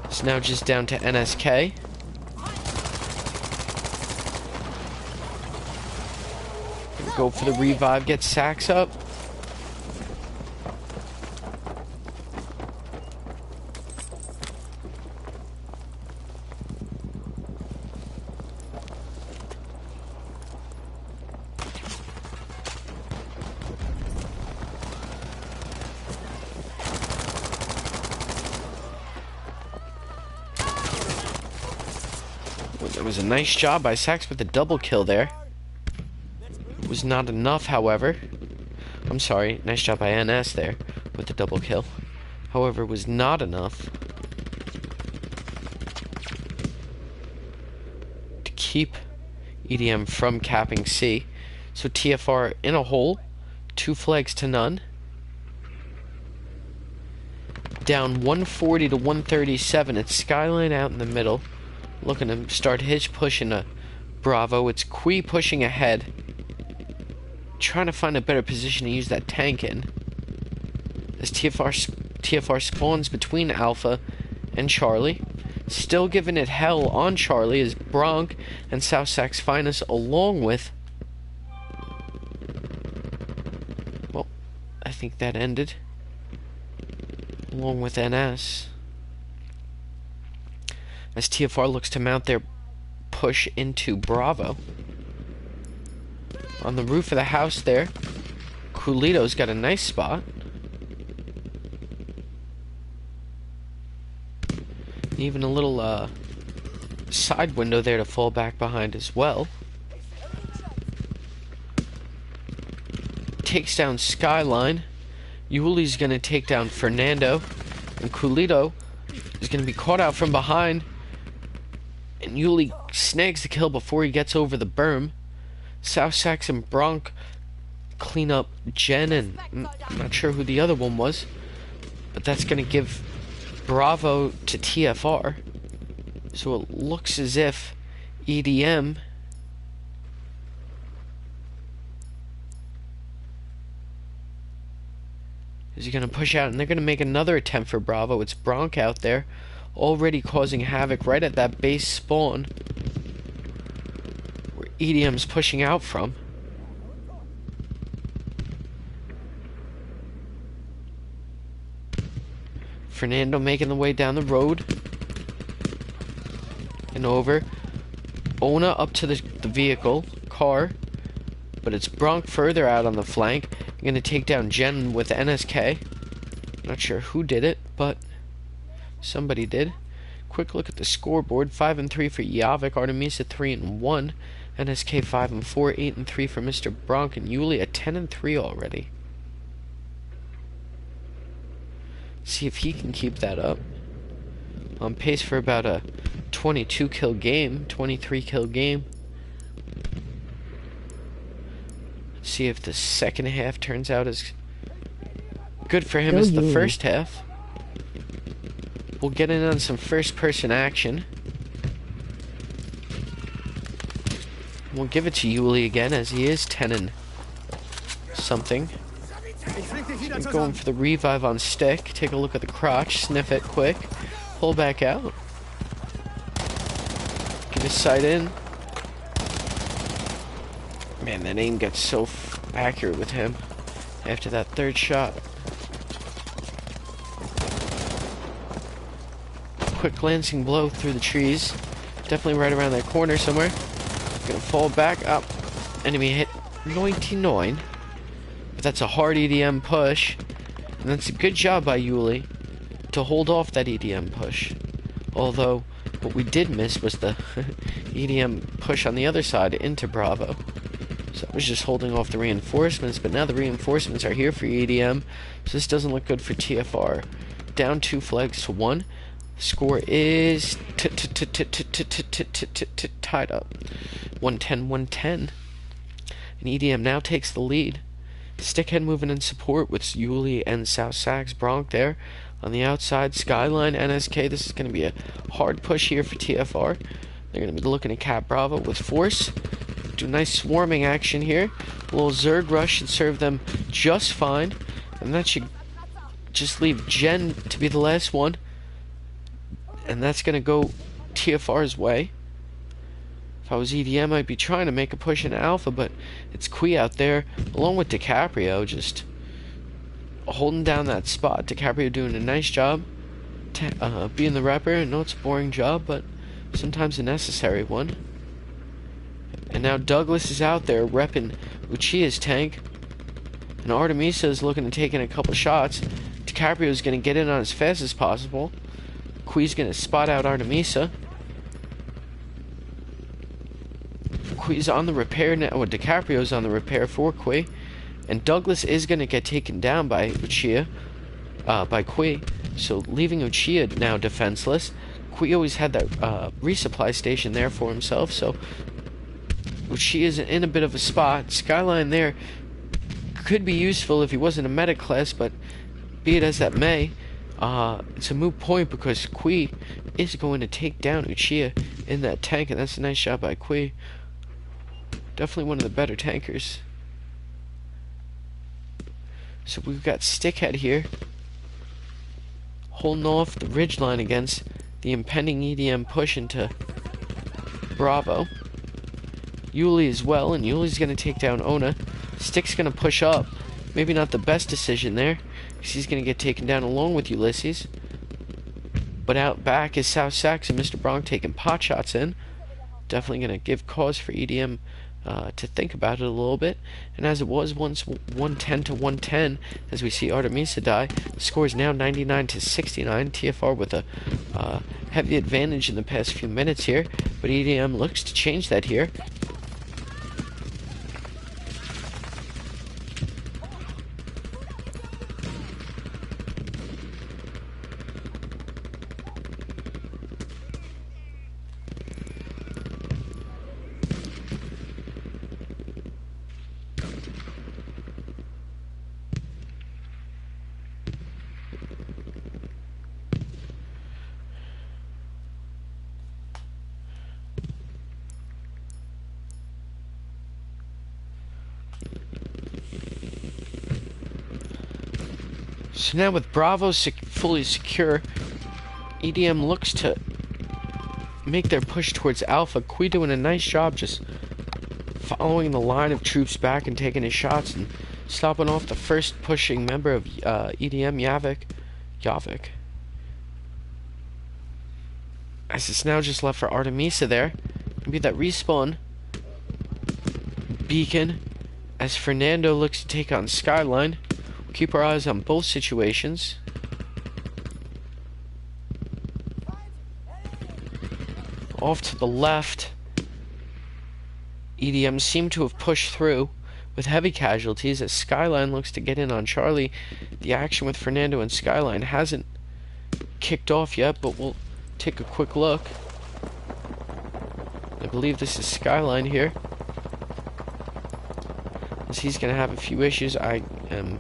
It's now just down to NSK. Go for the revive, get Sax up. It was a nice job by Sax with the double kill there. It was not enough, however. I'm sorry, nice job by NS there with the double kill. However, it was not enough to keep EDM from capping C. So TFR in a hole, 2 flags to none. Down 140 to 137. It's Skyline out in the middle, looking to start his push into Bravo. It's Kui pushing ahead, trying to find a better position to use that tank in. As TFR spawns between Alpha and Charlie. Still giving it hell on Charlie is Bronk and South Sax Finest, along with... Well, I think that ended. Along with NS. As TFR looks to mount their push into Bravo. On the roof of the house there, Coolito's got a nice spot. Even a little side window there to fall back behind as well. Takes down Skyline. Yuli's gonna take down Fernando. And Coolito is gonna be caught out from behind. And Yuli snags the kill before he gets over the berm. South Sax and Bronk clean up Jen, and I'm not sure who the other one was. But that's going to give Bravo to TFR. So it looks as if EDM is going to push out, and they're going to make another attempt for Bravo. It's Bronk out there, already causing havoc right at that base spawn where EDM's pushing out from. Fernando making the way down the road and over. Ona up to the vehicle, car, but it's Bronk further out on the flank. I'm going to take down Jen with NSK. Not sure who did it, but somebody did. Quick look at the scoreboard. 5-3 for Yavik, Artemisa 3-1, NSK 5-4, 8-3 for Mr. Bronk, and Yuli at 10-3 already. See if he can keep that up. On pace for about a 22 kill game, 23 kill game. See if the second half turns out as good for him as the first half. We'll get in on some first person action. We'll give it to Yuli again, as he is 10 and something. Going for the revive on stick. Take a look at the crotch, sniff it quick, pull back out. Keep his sight in. Man, that aim gets so accurate with him after that third shot. Quick glancing blow through the trees. Definitely right around that corner somewhere. Gonna fall back up. Enemy hit 99. But that's a hard EDM push. And that's a good job by Yuli to hold off that EDM push. Although, what we did miss was the EDM push on the other side into Bravo. So I was just holding off the reinforcements, but now the reinforcements are here for EDM, so this doesn't look good for TFR. Down 2 flags to 1. Score is tied up. 110-110. And EDM now takes the lead. Stickhead moving in support with Yuli and South Sax Bronc there. On the outside, Skyline, NSK. This is going to be a hard push here for TFR. They're going to be looking to cap Bravo with force. Do nice swarming action here. A little Zerg rush should serve them just fine. And that should just leave Gen to be the last one. And that's going to go TFR's way. If I was EDM, I'd be trying to make a push into Alpha, but it's Kui out there, along with DiCaprio, just holding down that spot. DiCaprio doing a nice job being the rapper. I know it's a boring job, but sometimes a necessary one. And now Douglas is out there repping Uchiha's tank. And Artemisa is looking to take in a couple shots. DiCaprio is going to get in on as fast as possible. Kui's going to spot out Artemisa. Kui's on the repair now. Well, DiCaprio's on the repair for Kui. And Douglas is going to get taken down by Uchiha. By Kui. So leaving Uchiha now defenseless. Kui always had that resupply station there for himself. So Uchiha's in a bit of a spot. Skyline there could be useful if he wasn't a medic class. But be it as that may. It's a moot point because Kui is going to take down Uchiha in that tank. And that's a nice shot by Kui. Definitely one of the better tankers. So we've got Stickhead here, holding off the ridgeline against the impending EDM push into Bravo. Yuli as well, and Yuli's going to take down Ona. Stick's going to push up. Maybe not the best decision there, because he's going to get taken down along with Ulysses. But out back is South Sax and Mr. Bronc taking pot shots in. Definitely going to give cause for EDM to think about it a little bit. And as it was once 110-110, as we see Artemisa die, the score is now 99-69. TFR with a heavy advantage in the past few minutes here, but EDM looks to change that here. So now with Bravo fully secure, EDM looks to make their push towards Alpha. Kui doing a nice job just following the line of troops back and taking his shots and stopping off the first pushing member of EDM, Yavik. As it's now just left for Artemisa there. Maybe that respawn beacon as Fernando looks to take on Skyline. Keep our eyes on both situations. Off to the left, EDM seem to have pushed through with heavy casualties as Skyline looks to get in on Charlie. The action with Fernando and Skyline hasn't kicked off yet, but we'll take a quick look. I believe this is Skyline here, as he's going to have a few issues. I am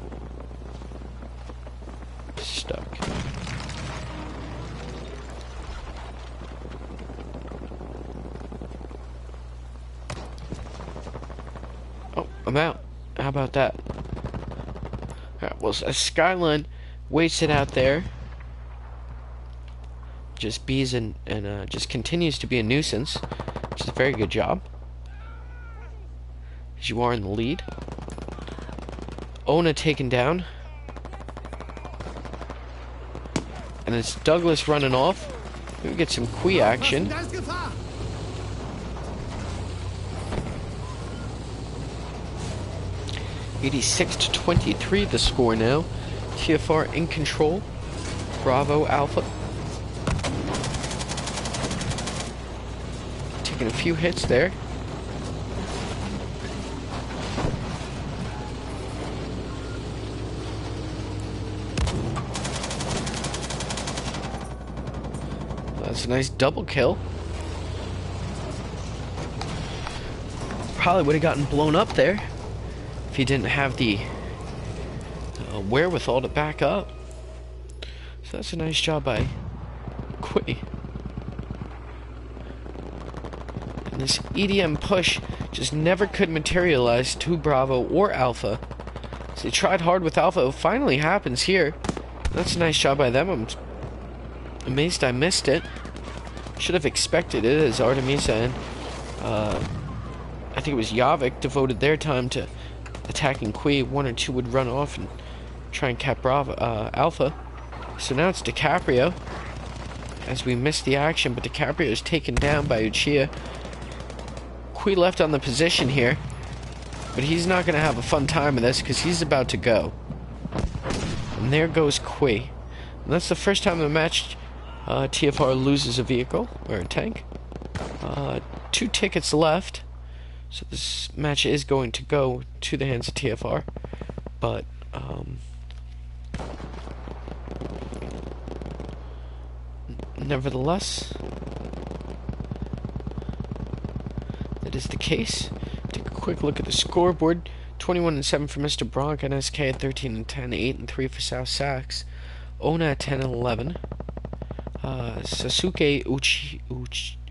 stuck. Oh, I'm out. How about that? Alright, well, a Skyline waits it out there. Just bees and just continues to be a nuisance. which is a very good job, as you are in the lead. Ona taken down. And it's Douglas running off. We get some Kui action. 86-23 the score now. TFR in control. Bravo Alpha. Taking a few hits there. That's a nice double kill. Probably would have gotten blown up there if he didn't have the wherewithal to back up. So that's a nice job by Kui. And this EDM push just never could materialize to Bravo or Alpha. So they tried hard with Alpha. It finally happens here. That's a nice job by them. I'm amazed I missed it. Should have expected it, as Artemisa and I think it was Yavik devoted their time to attacking Kui. One or two would run off and try and cap Bravo, Alpha. So now it's DiCaprio, as we missed the action, but DiCaprio is taken down by Uchiha. Kui left on the position here, but he's not going to have a fun time with this because he's about to go. And there goes Kui. And that's the first time in the match TFR loses a vehicle, or a tank. 2 tickets left, so this match is going to go to the hands of TFR, but nevertheless, that is the case. Take a quick look at the scoreboard. 21-7 for Mr. Bronk, NSK at 13-10, 8-3 for South Sax, Ona at 10-11. Sasuke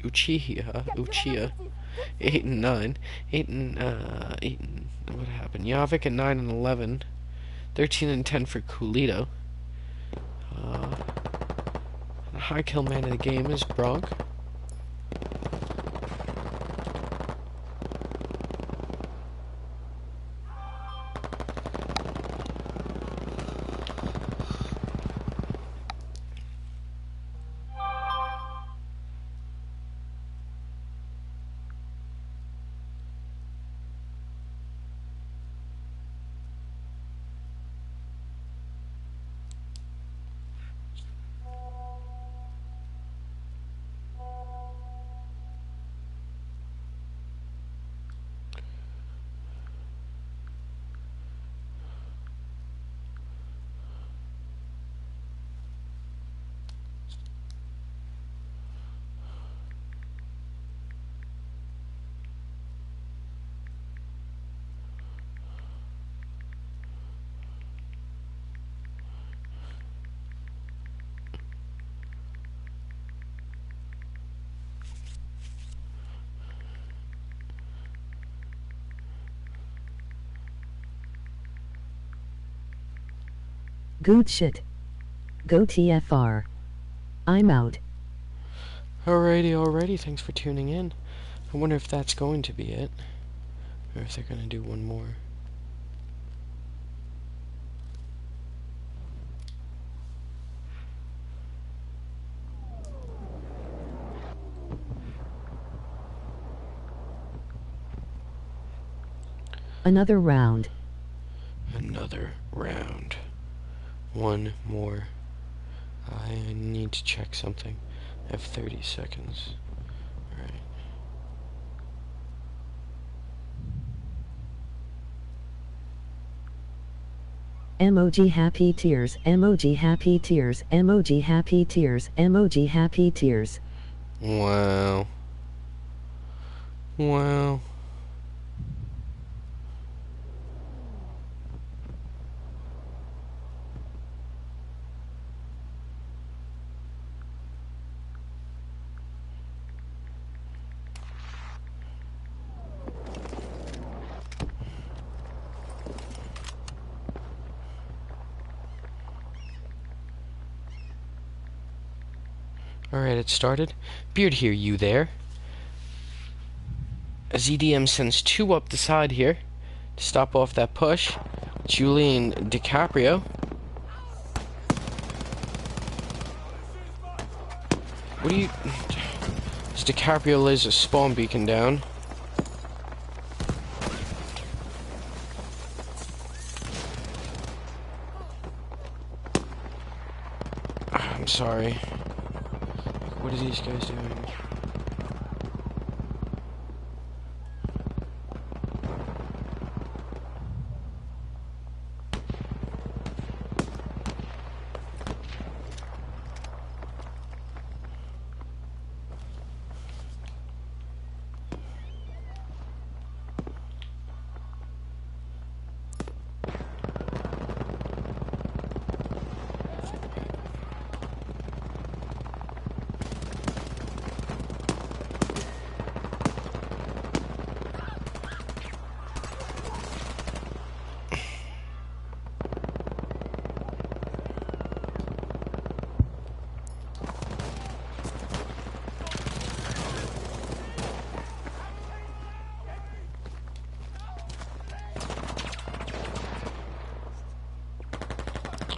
Uchiha 8-9, 8 and what happened? Yavik at 9-11, 13-10 for Kulito. The high kill man of the game is Bronk. Good shit. Go TFR. I'm out. Alrighty, thanks for tuning in. I wonder if that's going to be it, or if they're going to do one more. Another round. Another round. One more. I need to check something. I have 30 seconds. Alright. Emoji happy tears, emoji happy tears, emoji happy tears, emoji happy tears. Wow. Wow. Alright, it started. Beard here, you there. as EDM sends 2 up the side here to stop off that push. Julian DiCaprio. What do you... As DiCaprio lays a spawn beacon down. I'm sorry. What are these guys doing?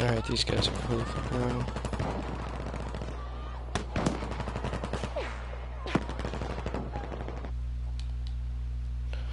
Alright, these guys are really fucking around.